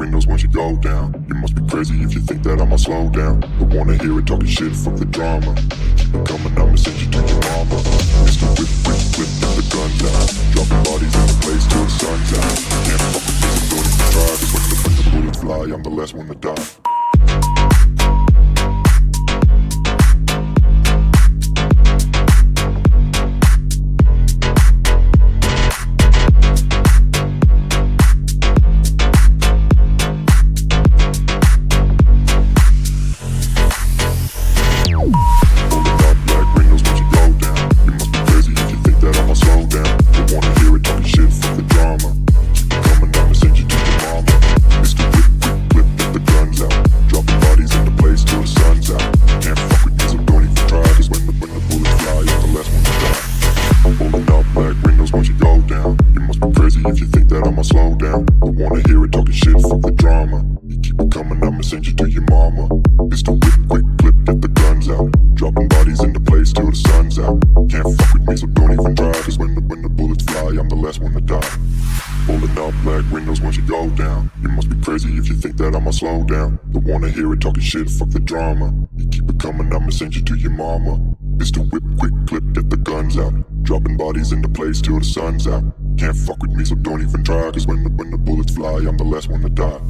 windows once you go down. You must be crazy if you think that I'ma slow down. Don't wanna hear it talking shit, fuck the drama. Keep it coming, I'ma send you to your mama. Mr. Whip, whip, whip, get the guns out. Dropping bodies in the place till the sun's out. Can't fuck with me, so don't even try. Cause when the bullets fly, I'm the last one to die. If you think that I'ma slow down, don't wanna hear it talking shit, fuck the drama. You keep it coming, I'ma send you to your mama. Mr. Whip, quick clip, get the guns out. Dropping bodies into place till the sun's out. Can't fuck with me, so don't even try. Cause when the bullets fly, I'm the last one to die. Rolling up black windows once you go down. You must be crazy if you think that I'ma slow down. Don't wanna hear it talking shit, fuck the drama. You keep it coming, I'ma send you to your mama. Mr. Whip, quick clip, get the guns out. Dropping bodies into place till the sun's out. Can't fuck with me, so don't even try. Cause when the bullets fly, I'm the last one to die.